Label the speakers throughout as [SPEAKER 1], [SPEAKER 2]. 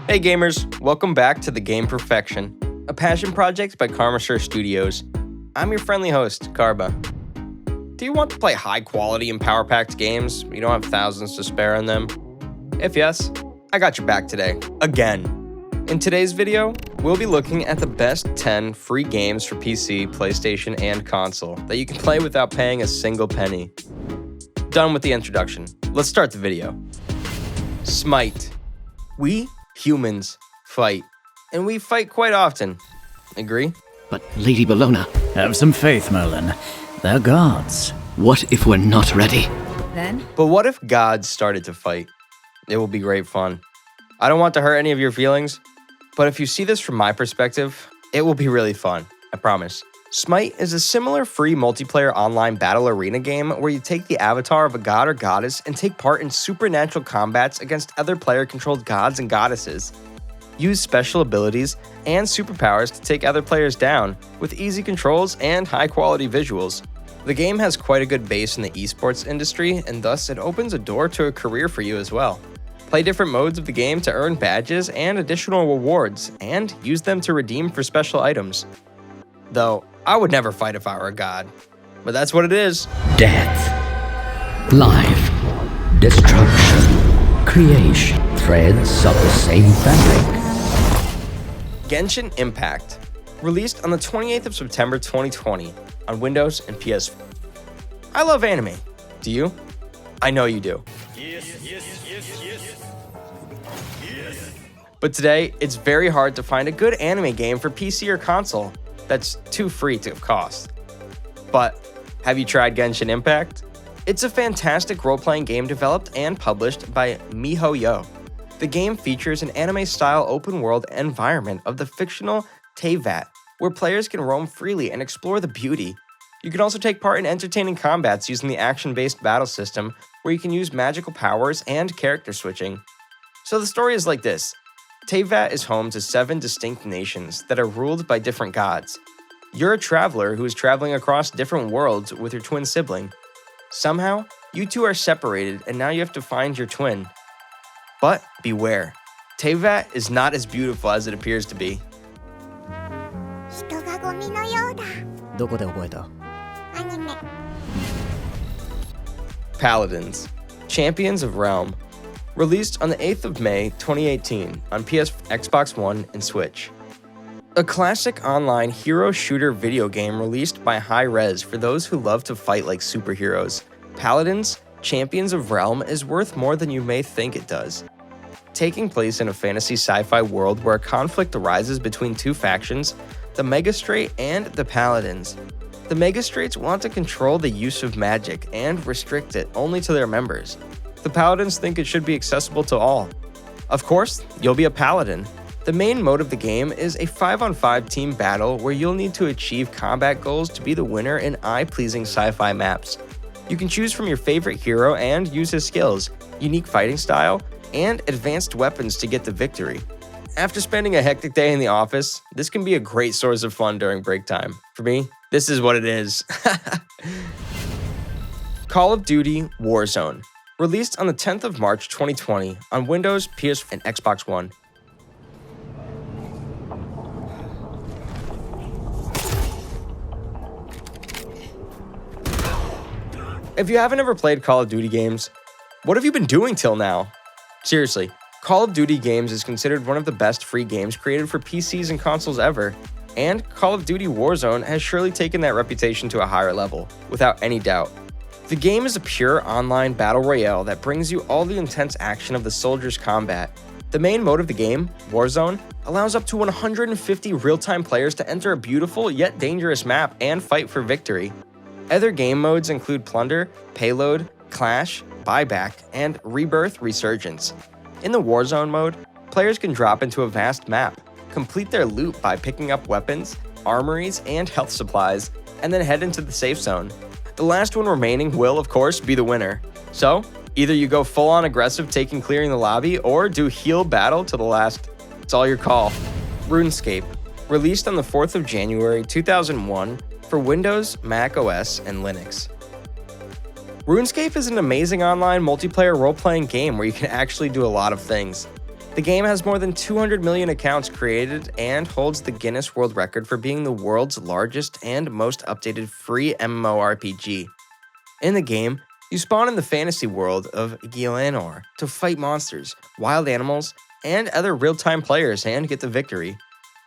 [SPEAKER 1] Hey gamers, welcome back to The Game Perfection, a passion project by Karmasur Studios. I'm your friendly host, Karba. Do you want to play high-quality and power-packed games, but you don't have thousands to spare on them? If yes, I got your back today, again. In today's video, we'll be looking at the best 10 free games for PC, PlayStation, and console that you can play without paying a single penny. Done with the introduction. Let's start the video. Smite. We, humans, fight. And we fight quite often. Agree?
[SPEAKER 2] But Lady Bellona...
[SPEAKER 3] Have some faith, Merlin. They're gods.
[SPEAKER 2] What if we're not ready?
[SPEAKER 4] Then?
[SPEAKER 1] But what if gods started to fight? It will be great fun. I don't want to hurt any of your feelings, but if you see this from my perspective, it will be really fun, I promise. Smite is a similar free multiplayer online battle arena game where you take the avatar of a god or goddess and take part in supernatural combats against other player-controlled gods and goddesses. Use special abilities and superpowers to take other players down, with easy controls and high-quality visuals. The game has quite a good base in the esports industry, and thus it opens a door to a career for you as well. Play different modes of the game to earn badges and additional rewards, and use them to redeem for special items. Though, I would never fight if I were a god. But that's what it is.
[SPEAKER 5] Death, life, destruction, creation, threads of the same fabric.
[SPEAKER 1] Genshin Impact. Released on the 28th of September 2020 on Windows and PS4. I love anime. Do you? I know you do. Yes. But today, it's very hard to find a good anime game for PC or console that's too free to cost. But have you tried Genshin Impact? It's a fantastic role-playing game developed and published by miHoYo. The game features an anime-style open-world environment of the fictional Teyvat, where players can roam freely and explore the beauty. You can also take part in entertaining combats using the action-based battle system, where you can use magical powers and character switching. So the story is like this. Teyvat is home to 7 distinct nations that are ruled by different gods. You're a traveler who is traveling across different worlds with your twin sibling. Somehow, you two are separated and now you have to find your twin. But beware, Teyvat is not as beautiful as it appears to be.
[SPEAKER 4] 人がゴミのようだ。
[SPEAKER 3] どこで覚えた?
[SPEAKER 4] アニメ。
[SPEAKER 1] Paladins, Champions of Realm. Released on the 8th of May 2018 on PS, Xbox One, and Switch. A classic online hero shooter video game released by Hi-Rez for those who love to fight like superheroes. Paladins, Champions of Realm is worth more than you may think it does. Taking place in a fantasy sci-fi world where a conflict arises between two factions, the Magistrate and the Paladins. The Magistrates want to control the use of magic and restrict it only to their members. The Paladins think it should be accessible to all. Of course, you'll be a Paladin. The main mode of the game is a 5-on-5 team battle where you'll need to achieve combat goals to be the winner in eye-pleasing sci-fi maps. You can choose from your favorite hero and use his skills, unique fighting style, and advanced weapons to get the victory. After spending a hectic day in the office, this can be a great source of fun during break time. For me, this is what it is. Call of Duty Warzone. Released on the 10th of March 2020 on Windows, PS, and Xbox One. If you haven't ever played Call of Duty games, what have you been doing till now? Seriously, Call of Duty games is considered one of the best free games created for PCs and consoles ever, and Call of Duty Warzone has surely taken that reputation to a higher level, without any doubt. The game is a pure online battle royale that brings you all the intense action of the soldiers' combat. The main mode of the game, Warzone, allows up to 150 real-time players to enter a beautiful yet dangerous map and fight for victory. Other game modes include Plunder, Payload, Clash, Buyback, and Rebirth Resurgence. In the Warzone mode, players can drop into a vast map, complete their loot by picking up weapons, armories, and health supplies, and then head into the safe zone. The last one remaining will, of course, be the winner. So, either you go full-on aggressive taking clearing the lobby, or do heal battle to the last. It's all your call. RuneScape. Released on the 4th of January 2001 for Windows, Mac OS, and Linux. RuneScape is an amazing online multiplayer role-playing game where you can actually do a lot of things. The game has more than 200 million accounts created and holds the Guinness World Record for being the world's largest and most updated free MMORPG. In the game, you spawn in the fantasy world of Gielanor to fight monsters, wild animals, and other real-time players and get the victory.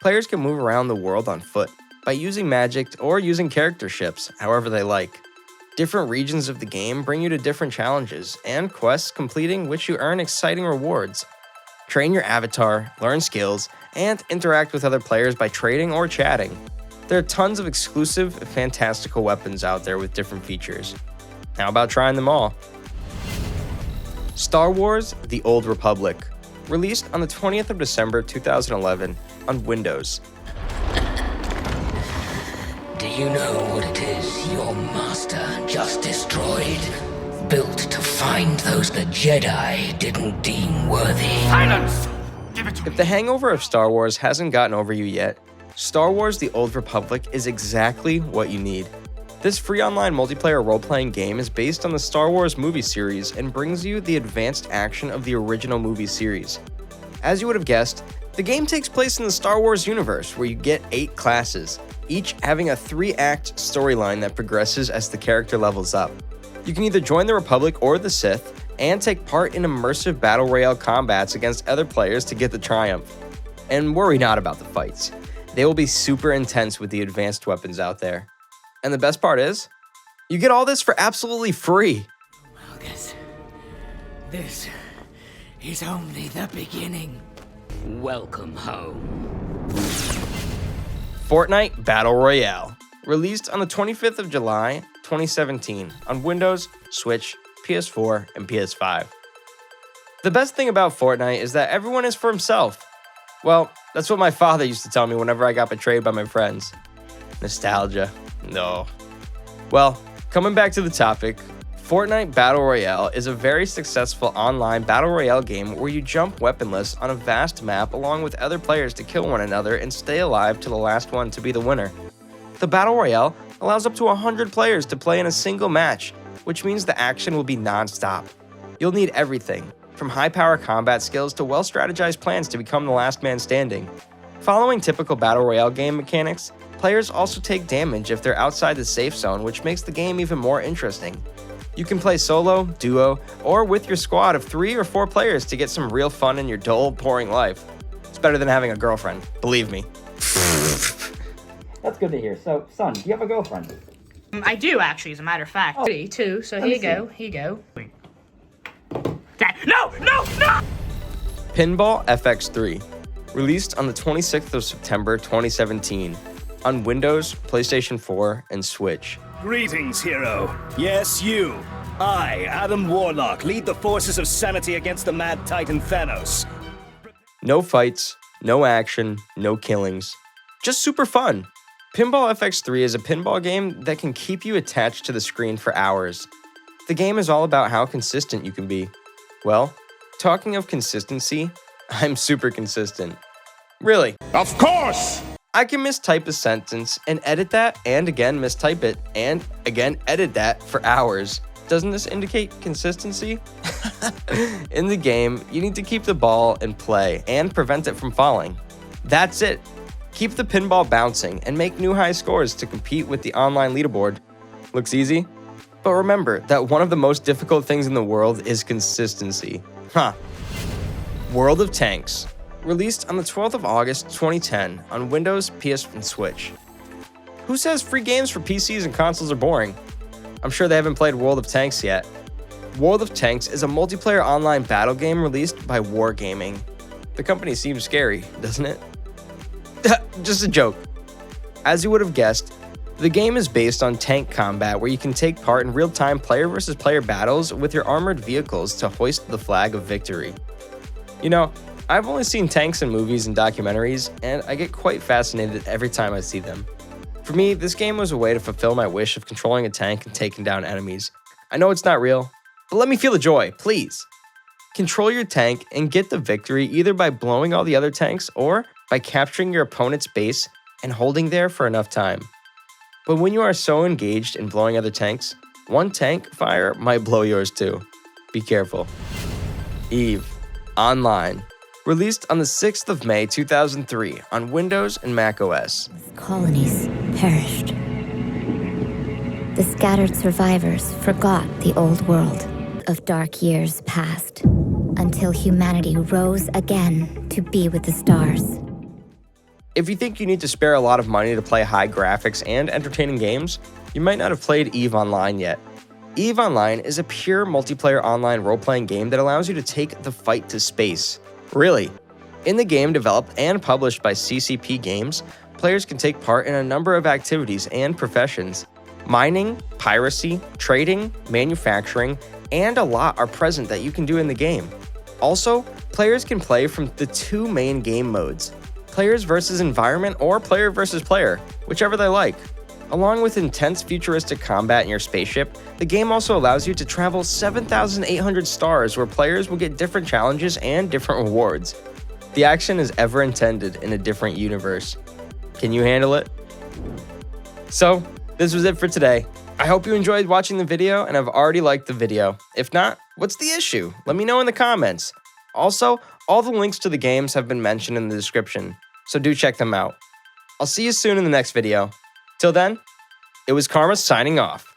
[SPEAKER 1] Players can move around the world on foot by using magic or using character ships, however they like. Different regions of the game bring you to different challenges and quests, completing which you earn exciting rewards. Train your avatar, learn skills, and interact with other players by trading or chatting. There are tons of exclusive, fantastical weapons out there with different features. How about trying them all? Star Wars: The Old Republic, released on the 20th of December 2011 on Windows.
[SPEAKER 6] Do you know what it is your master just destroyed? Built to find those the Jedi didn't deem worthy.
[SPEAKER 7] Silence! Give it to
[SPEAKER 1] If the hangover of Star Wars hasn't gotten over you yet, Star Wars: The Old Republic is exactly what you need. This free online multiplayer role-playing game is based on the Star Wars movie series and brings you the advanced action of the original movie series. As you would have guessed, the game takes place in the Star Wars universe, where you get 8 classes, each having a 3-act storyline that progresses as the character levels up. You can either join the Republic or the Sith, and take part in immersive battle royale combats against other players to get the triumph. And worry not about the fights. They will be super intense with the advanced weapons out there. And the best part is, you get all this for absolutely free.
[SPEAKER 2] Marcus, this is only the beginning.
[SPEAKER 6] Welcome home.
[SPEAKER 1] Fortnite Battle Royale, released on the 25th of July, 2017 on Windows, Switch, PS4, and PS5. The best thing about Fortnite is that everyone is for himself. Well, that's what my father used to tell me whenever I got betrayed by my friends. Nostalgia. No. Well, coming back to the topic, Fortnite Battle Royale is a very successful online battle royale game where you jump weaponless on a vast map along with other players to kill one another and stay alive to the last one to be the winner. The Battle Royale allows up to 100 players to play in a single match, which means the action will be non-stop. You'll need everything, from high-power combat skills to well-strategized plans to become the last man standing. Following typical Battle Royale game mechanics, players also take damage if they're outside the safe zone, which makes the game even more interesting. You can play solo, duo, or with your squad of 3 or 4 players to get some real fun in your dull, boring life. It's better than having a girlfriend, believe me.
[SPEAKER 8] That's good to hear. So, son, do you have a girlfriend?
[SPEAKER 9] I do, actually, as a matter of fact.
[SPEAKER 8] Oh.
[SPEAKER 9] Too, so
[SPEAKER 8] Let
[SPEAKER 9] here
[SPEAKER 8] me
[SPEAKER 9] you go,
[SPEAKER 8] see.
[SPEAKER 9] here you go. Dad, no!
[SPEAKER 1] Pinball FX3, released on the 26th of September 2017 on Windows, PlayStation 4, and Switch.
[SPEAKER 10] Greetings, hero. Yes, you. I, Adam Warlock, lead the forces of sanity against the mad titan Thanos.
[SPEAKER 1] No fights, no action, no killings. Just super fun. Pinball FX3 is a pinball game that can keep you attached to the screen for hours. The game is all about how consistent you can be. Well, talking of consistency, I'm super consistent. Really.
[SPEAKER 7] Of course!
[SPEAKER 1] I can mistype a sentence and edit that and again mistype it and again edit that for hours. Doesn't this indicate consistency? In the game, you need to keep the ball in play and prevent it from falling. That's it. Keep the pinball bouncing and make new high scores to compete with the online leaderboard. Looks easy? But remember that one of the most difficult things in the world is consistency. World of Tanks, released on the 12th of August 2010 on Windows, PS, and Switch. Who says free games for PCs and consoles are boring? I'm sure they haven't played World of Tanks yet. World of Tanks is a multiplayer online battle game released by Wargaming. The company seems scary, doesn't it? Just a joke. As you would have guessed, the game is based on tank combat where you can take part in real-time player versus player battles with your armored vehicles to hoist the flag of victory. You know, I've only seen tanks in movies and documentaries, and I get quite fascinated every time I see them. For me, this game was a way to fulfill my wish of controlling a tank and taking down enemies. I know it's not real, but let me feel the joy, please. Control your tank and get the victory either by blowing all the other tanks or by capturing your opponent's base and holding there for enough time. But when you are so engaged in blowing other tanks, one tank fire might blow yours too. Be careful. Eve, online, Released on the 6th of May 2003 on Windows and macOS.
[SPEAKER 4] Colonies perished. The scattered survivors forgot the old world. Of dark years passed, until humanity rose again to be with the stars.
[SPEAKER 1] If you think you need to spare a lot of money to play high graphics and entertaining games, you might not have played EVE Online yet. EVE Online is a pure multiplayer online role-playing game that allows you to take the fight to space. Really. In the game developed and published by CCP Games, players can take part in a number of activities and professions. Mining, piracy, trading, manufacturing, and a lot are present that you can do in the game. Also, players can play from the two main game modes, players versus environment or player versus player, whichever they like. Along with intense futuristic combat in your spaceship, the game also allows you to travel 7,800 stars where players will get different challenges and different rewards. The action is ever intended in a different universe. Can you handle it? So, this was it for today. I hope you enjoyed watching the video and have already liked the video. If not, what's the issue? Let me know in the comments. Also, all the links to the games have been mentioned in the description, so do check them out. I'll see you soon in the next video. Till then, it was Karma signing off.